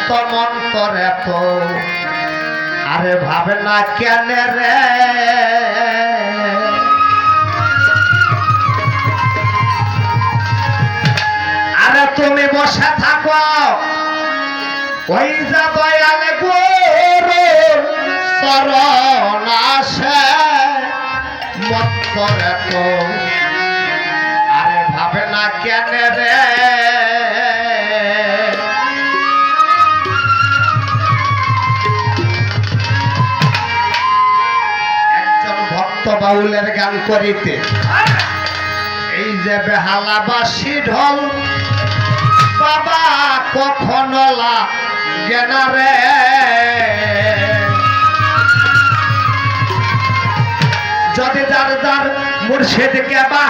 এত মন্তর এত আরে ভাবে না কেন রে আরে তুমি বসে থাকো ওই যা দয়াল গুরু শরণ আসে মন্তর এত আরে ভাবে না কেন রে বাউলের গান করিতে এই যে বেহালা বাসি ঢোল বাবা কখনো লাগে না রে যদি যার যার মুর্শিদ কে বা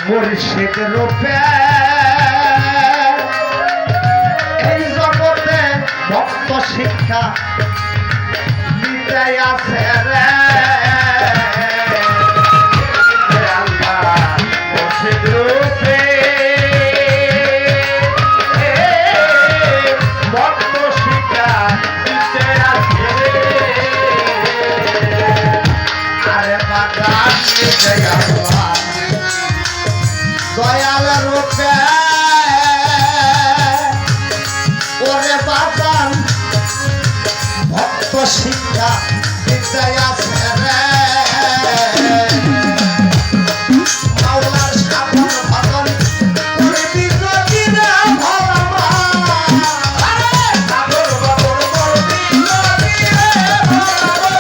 মুর্শিদ রূপে এই জগতে ভক্ত শিক্ষা দিতে আছে রে মুর্শিদ রূপে ভক্ত শিক্ষা দিতে আছে আরে বাগান দিতে আল্লাহ দয়াল রূপে ওরে বাদান ভক্ত শিক্ষা দিতে আছে রে মাওলার সাধন ভজন করে বিজয়ী রে ভোলা আরে সাধন ভজন করে বিজয়ী রে ভোলা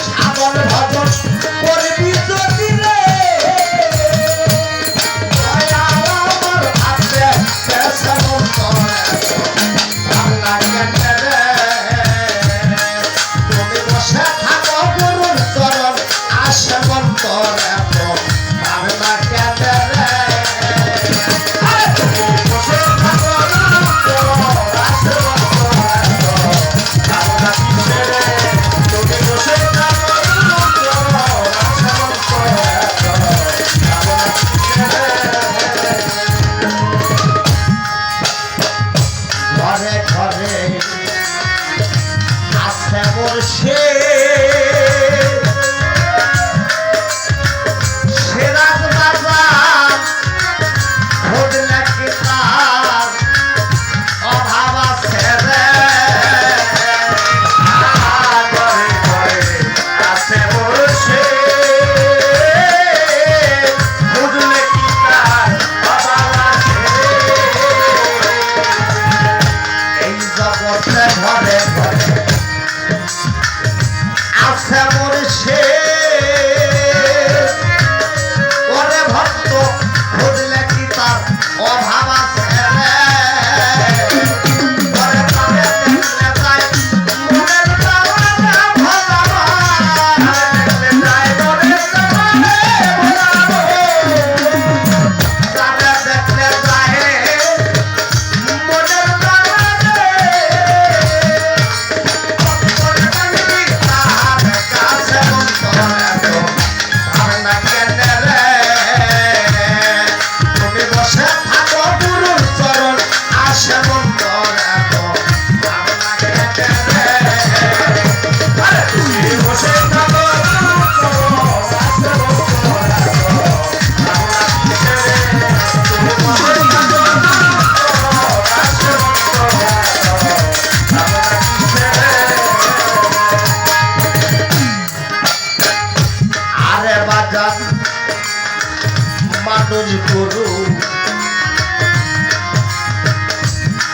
সাধন ভজন করে বিজয়ী রে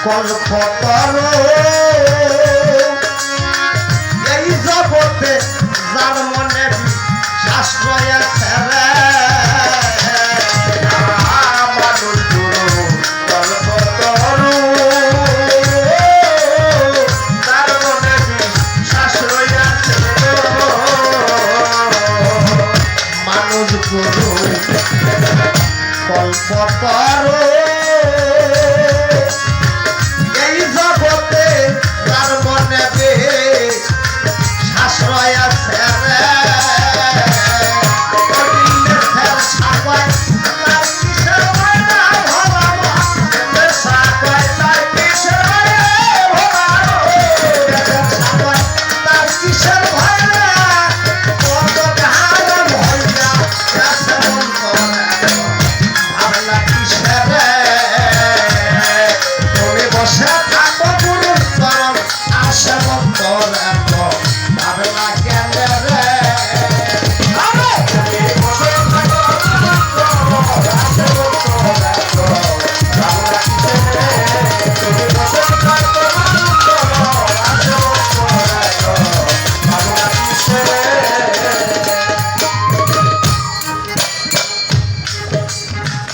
কল্পতর এই জগতে যার মনে শাস্ত্রয় ছেড়ে মানুষ গুরু কল্পতরু যার মনে শাস্ত্রয় ছেড়ে মানুষ গুরু কল্পতরু এই জগতে তার মনে শাস্ত্রয় ছেড়ে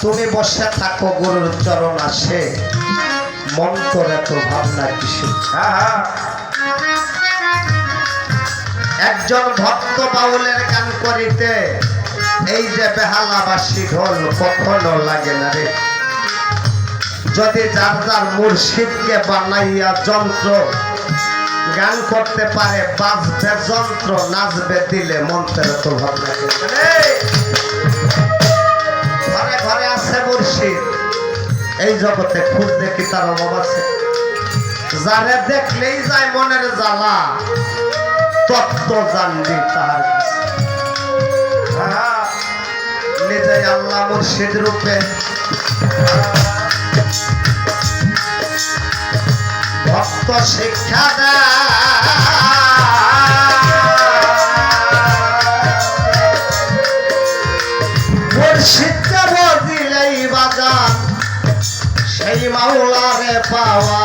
তুমি বসে থাকো গুরুর চরণ আসে মন করে তো ভাবনা কিসে একজন ভক্ত বাউলের গান করিতে এই যে বেহালাবাসী ঢোল কখনো লাগে না রে যদি যার যার মুর্শিদকে বানাইয়া যন্ত্র গান করতে পারে বাজবে যন্ত্র নাচবে দিলে মন্ত্রের তো ভাবনা ঘরে ঘরে আছে মুর্শিদ এই জগতে খুঁজ দেখি তার অভাব আছে যারে দেখলেই যায় মনের জ্বালা তত্ত্ব জানবি তাহার নিজে আল্লাহ মুর্শিদ রূপে ভক্ত শিক্ষা মুর্শিদকে বদিলেই বাজার সেই মাওলারে পাওয়া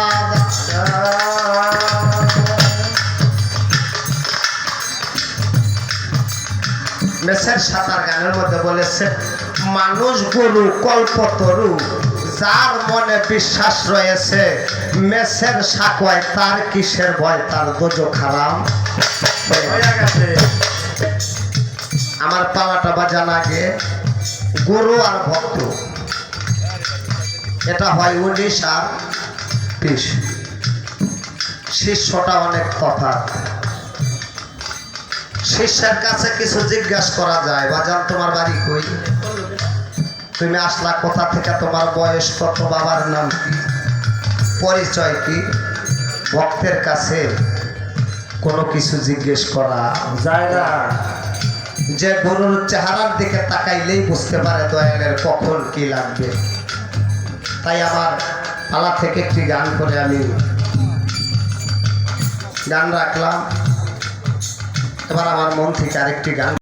মেসের সাঁতার গানের মধ্যে বলেছে মানুষ গুরু কল্পতরু যার মনে বিশ্বাস রয়েছে মেসের সাকোয় তার কিসের ভয় তার দোজো খারাপ হয়ে গেছে আমার পালাটা বাজান আগে গুরু আর ভক্ত এটা হয় 19 আর 30 শিষ্যটা অনেক তফাৎ শিষ্যের কাছে কিছু জিজ্ঞাসা করা যায় বাজান তোমার বাড়ি কই তুমি আসলা কোথা থেকে তোমার বয়স কত বাবার নাম কি পরিচয় কি ভক্তের কাছে কোনো কিছু জিজ্ঞেস করা যায় না যে গুরুর চেহারার দিকে তাকাইলেই বুঝতে পারে দয়ালের কখন কি লাগবে তাই আমার পালা থেকে একটি গান করে আমি গান রাখলাম এবার আমার মন থেকে আরেকটি গান